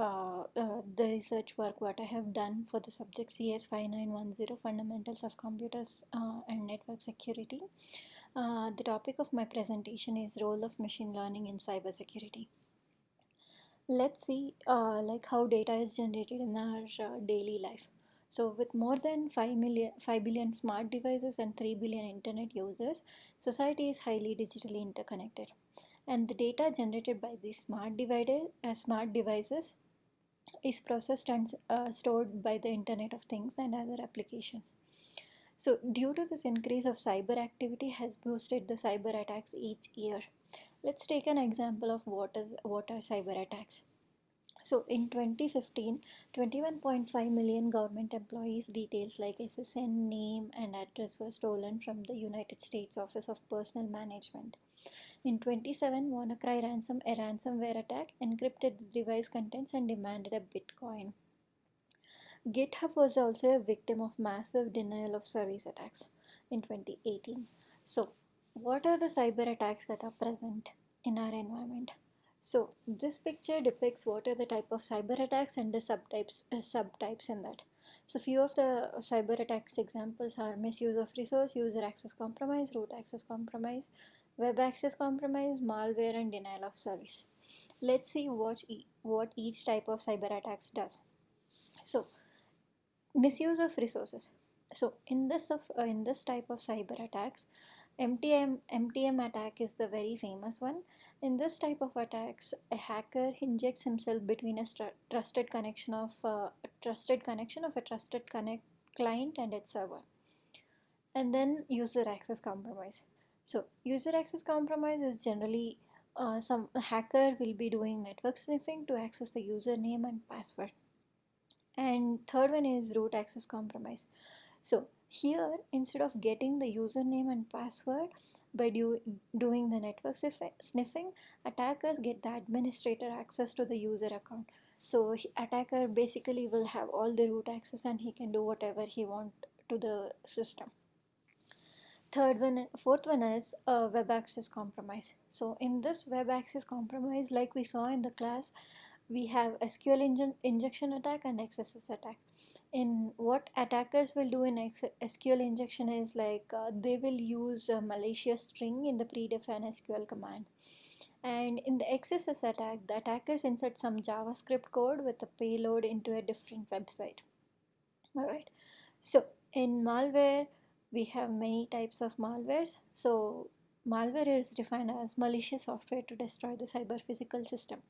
the research work what I have done for the subject CS 5910 Fundamentals of Computers and Network Security. The topic of my presentation is role of machine learning in cybersecurity. Let's see like how data is generated in our daily life. So with more than 5 billion smart devices and 3 billion internet users, society is highly digitally interconnected. And the data generated by these smart devices is processed and stored by the Internet of Things and other applications. So due to this increase of cyber activity has boosted the cyber attacks each year. Let's take an example of what are cyber attacks. So in 2015, 21.5 million government employees' details like SSN, name, and address were stolen from the United States Office of Personnel Management. In 27, WannaCry a ransomware attack, encrypted the device contents and demanded a Bitcoin. GitHub was also a victim of massive denial of service attacks in 2018. So, what are the cyber attacks that are present in our environment? So, this picture depicts what are the type of cyber attacks and the subtypes in that. So, few of the cyber attacks examples are misuse of resource, user access compromise, root access compromise, web access compromise, malware, and denial of service. Let's see what each type of cyber attacks does. So, misuse of resources. So, in this type of cyber attacks, MTM attack is the very famous one. In this type of attacks, a hacker injects himself between a trusted connection of a client and its server, and then user access compromise. So user access compromise is generally some hacker will be doing network sniffing to access the username and password. And third one is root access compromise. So here, instead of getting the username and password by doing the network sniffing, attackers get the administrator access to the user account. So attacker basically will have all the root access and he can do whatever he want to the system. Fourth one is web access compromise. So in this web access compromise, like we saw in the class, we have injection attack and XSS attack. In what attackers will do in SQL injection is like they will use a malicious string in the predefined SQL command. And in the XSS attack, the attackers insert some JavaScript code with a payload into a different website. Alright. So in malware, we have many types of malwares. So malware is defined as malicious software to destroy the cyber physical system.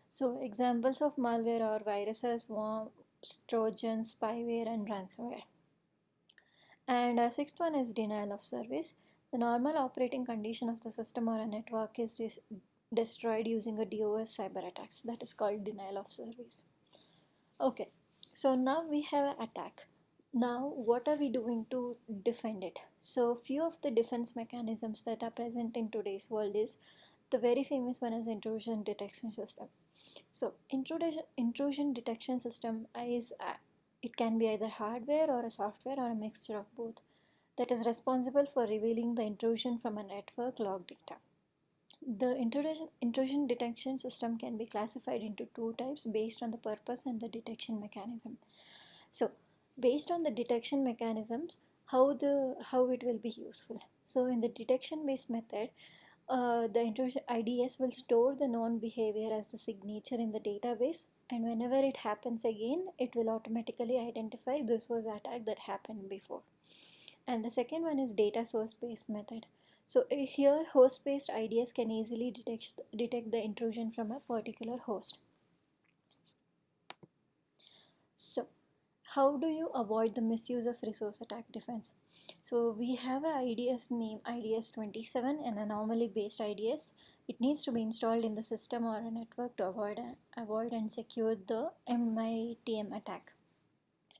So examples of malware are viruses, worms, trojans, spyware, and ransomware. And sixth one is denial of service. The normal operating condition of the system or a network is destroyed using a DOS cyber attacks. That is called denial of service. Okay, so now we have an attack. Now what are we doing to defend it? So few of the defense mechanisms that are present in today's world is the very famous one is intrusion detection system. So intrusion detection system is it can be either hardware or a software or a mixture of both that is responsible for revealing the intrusion from a network log data. The intrusion detection system can be classified into two types based on the purpose and the detection mechanism. So based on the detection mechanisms, how it will be useful. So in the detection based method, the intrusion IDS will store the known behavior as the signature in the database, and whenever it happens again, it will automatically identify this was attack that happened before. And the second one is data source based method. So here host based IDS can easily detect the intrusion from a particular host. So how do you avoid the misuse of resource attack defense? So we have an IDS name IDS 27, an anomaly based IDS. It needs to be installed in the system or a network to avoid and secure the MITM attack.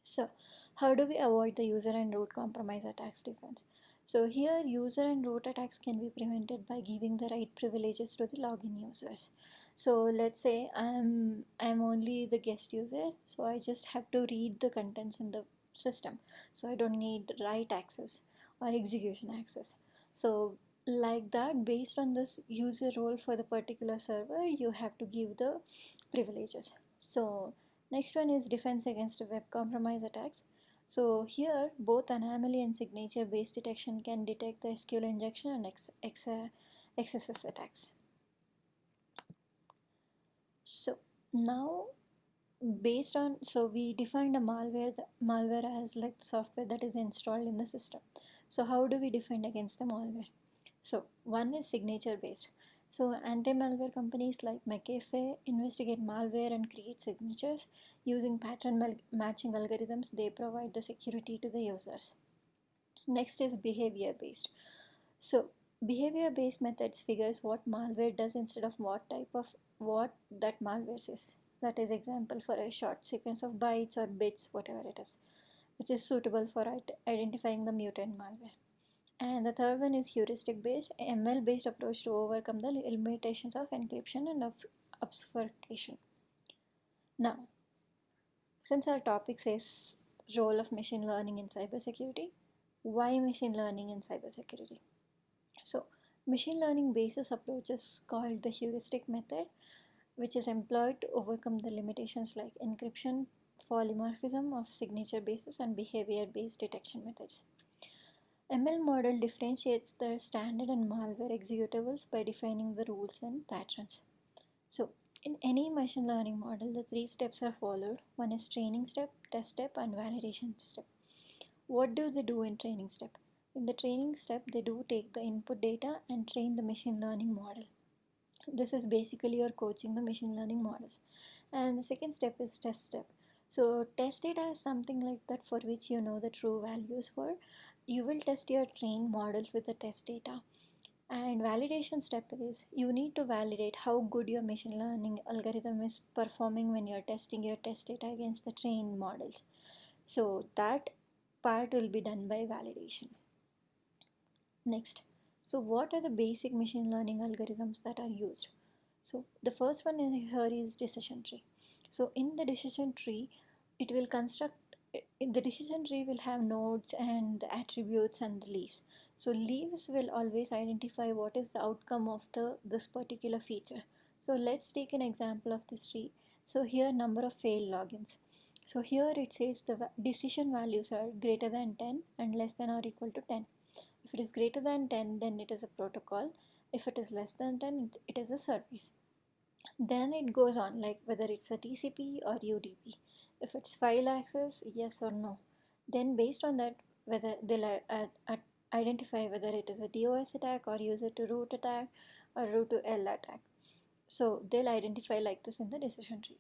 So how do we avoid the user and root compromise attacks defense? So here user and root attacks can be prevented by giving the right privileges to the login users. So let's say I'm only the guest user, so I just have to read the contents in the system. So I don't need write access or execution access. So like that, based on this user role for the particular server, you have to give the privileges. So next one is defense against web compromise attacks. So here both anomaly and signature based detection can detect the SQL injection and XSS attacks. So now based on, so we defined a malware as like software that is installed in the system. So how do we defend against the malware? So one is signature based. So anti-malware companies like McAfee investigate malware and create signatures using matching algorithms. They provide the security to the users. Next is behavior based. So behavior based methods figures what malware does instead of what that malware says. That is example for a short sequence of bytes or bits, whatever it is, which is suitable for identifying the mutant malware. And the third one is heuristic based, ML based approach to overcome the limitations of encryption and obfuscation. Now, since our topic says role of machine learning in cybersecurity, why machine learning in cybersecurity? So, machine learning basis approaches called the heuristic method, which is employed to overcome the limitations like encryption, polymorphism of signature basis, and behavior based detection methods. ML model differentiates the standard and malware executables by defining the rules and patterns. So, in any machine learning model, the three steps are followed. One is training step, test step, and validation step. What do they do in training step? In the training step, they do take the input data and train the machine learning model. This is basically your coaching the machine learning models. And the second step is test step. So test data is something like that for which you know the true values for. You will test your trained models with the test data. And validation step is you need to validate how good your machine learning algorithm is performing when you're testing your test data against the trained models. So that part will be done by validation. Next, so what are the basic machine learning algorithms that are used? So the first one here is decision tree. So in the decision tree, it will construct, the decision tree will have nodes and the attributes and the leaves. So leaves will always identify what is the outcome of this particular feature. So let's take an example of this tree. So here number of failed logins. So here it says the decision values are greater than 10 and less than or equal to 10. If it is greater than 10, then it is a protocol. If it is less than 10, it is a service. Then it goes on like whether it's a TCP or UDP. If it's file access, yes or no. Then based on that, whether they'll identify whether it is a DOS attack or user to root attack or root to L attack. So they'll identify like this in the decision tree.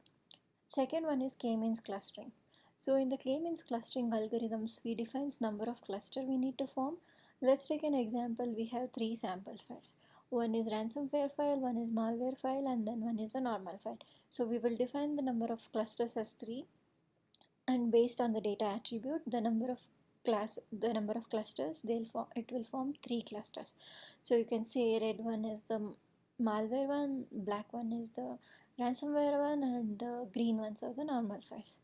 Second one is k-means clustering. So in the k-means clustering algorithms, we define number of cluster we need to form. Let's take an example. We have three sample files. One is ransomware file, one is malware file, and then one is a normal file. So we will define the number of clusters as 3, and based on the data attribute, the number of clusters, it will form 3 clusters. So you can say red one is the malware one, black one is the ransomware one, and the green ones are the normal files.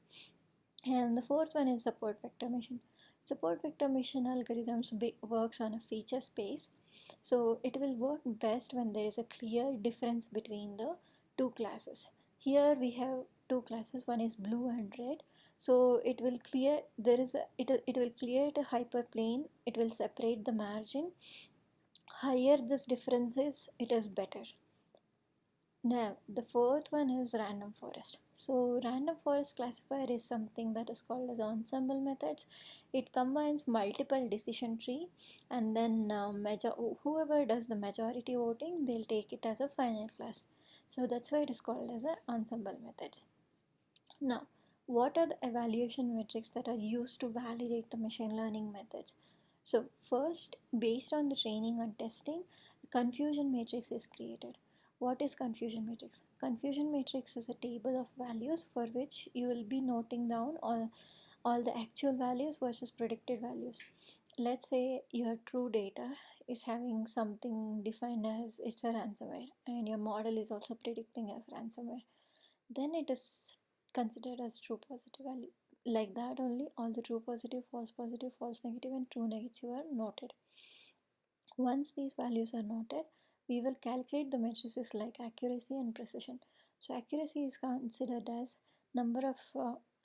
And the fourth one is support vector machine. Support vector machine algorithms works on a feature space. So it will work best when there is a clear difference between the two classes. Here we have two classes, one is blue and red. So it will clear, it will create a hyperplane, it will separate the margin. Higher this difference is, it is better. Now, the fourth one is random forest. So, random forest classifier is something that is called as ensemble methods. It combines multiple decision tree, and then whoever does the majority voting, they'll take it as a final class. So that's why it is called as an ensemble methods. Now, what are the evaluation metrics that are used to validate the machine learning methods? So first, based on the training and testing, the confusion matrix is created. What is confusion matrix? Confusion matrix is a table of values for which you will be noting down all the actual values versus predicted values. Let's say your true data is having something defined as it's a ransomware, and your model is also predicting as ransomware. Then it is considered as true positive value. Like that only, all the true positive, false negative, and true negative are noted. Once these values are noted, we will calculate the matrices like accuracy and precision. So accuracy is considered as number of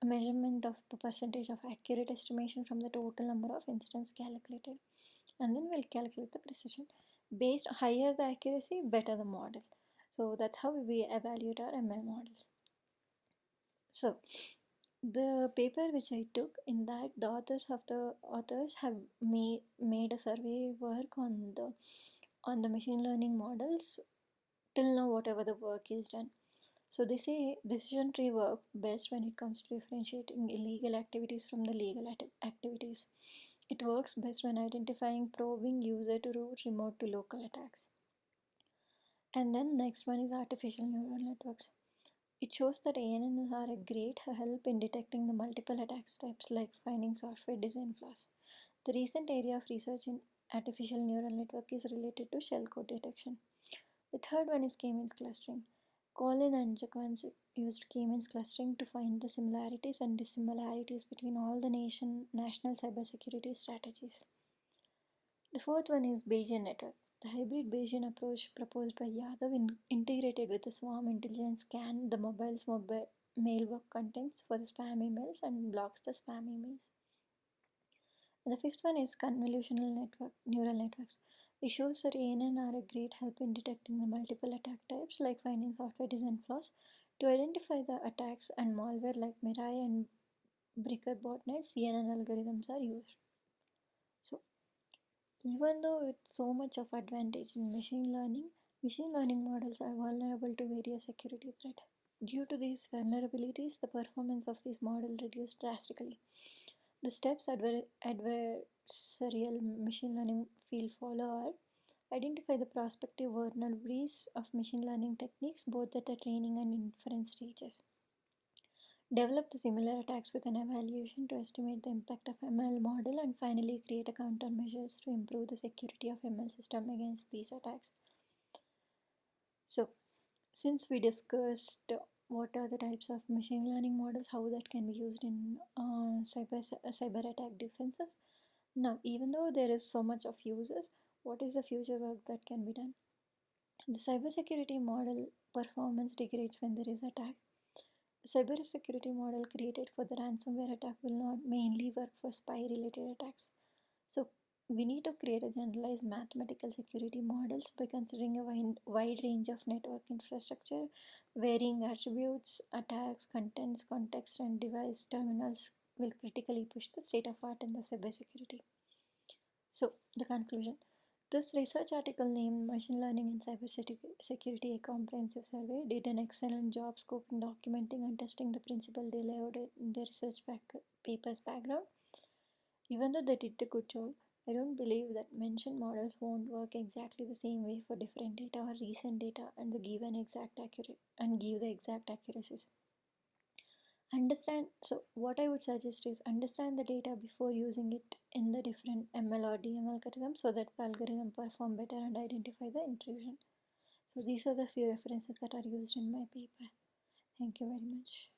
measurement of the percentage of accurate estimation from the total number of instances calculated, and then we'll calculate the precision. Based higher the accuracy, better the model. So that's how we evaluate our ML models. So the paper which I took, in that the authors have made a survey work on the machine learning models till now, whatever the work is done. So they say decision tree work best when it comes to differentiating illegal activities from the legal activities. It works best when identifying probing user to root, remote to local attacks. And then next one is artificial neural networks. It shows that ANNs are a great help in detecting the multiple attack types like finding software design flaws. The recent area of research in artificial neural network is related to shellcode detection. The third one is k-means clustering. Colin and Jacquins used k-means clustering to find the similarities and dissimilarities between all the national cybersecurity strategies. The fourth one is Bayesian network. The hybrid Bayesian approach proposed by Yadav integrated with the Swarm intelligence scan the mobile's mailbox contents for the spam emails and blocks the spam emails. The fifth one is neural networks. It shows that ANN are a great help in detecting the multiple attack types like finding software design flaws. To identify the attacks and malware like Mirai and Bricker botnets, CNN algorithms are used. So even though with so much of advantage in machine learning models are vulnerable to various security threats. Due to these vulnerabilities, the performance of these models reduced drastically. The steps adversarial machine learning field follow are: identify the prospective vulnerabilities of machine learning techniques both at the training and inference stages. Develop the similar attacks with an evaluation to estimate the impact of ML model, and finally create a countermeasures to improve the security of ML system against these attacks. So since we discussed what are the types of machine learning models, how that can be used in cyber attack defenses. Now, even though there is so much of uses, what is the future work that can be done? The cybersecurity model performance degrades when there is attack. The cybersecurity model created for the ransomware attack will not mainly work for spy-related attacks. So we need to create a generalized mathematical security models by considering a wide range of network infrastructure, varying attributes, attacks, contents, context, and device terminals will critically push the state of art in the cybersecurity. So the conclusion. This research article named Machine Learning in Cybersecurity a Comprehensive Survey did an excellent job scoping, documenting, and testing the principle they laid in their research paper's background. Even though they did a good job, I don't believe that mentioned models won't work exactly the same way for different data or recent data and give the exact accuracies. So what I would suggest is understand the data before using it in the different ML or DML algorithms so that the algorithm perform better and identify the intrusion. So these are the few references that are used in my paper. Thank you very much.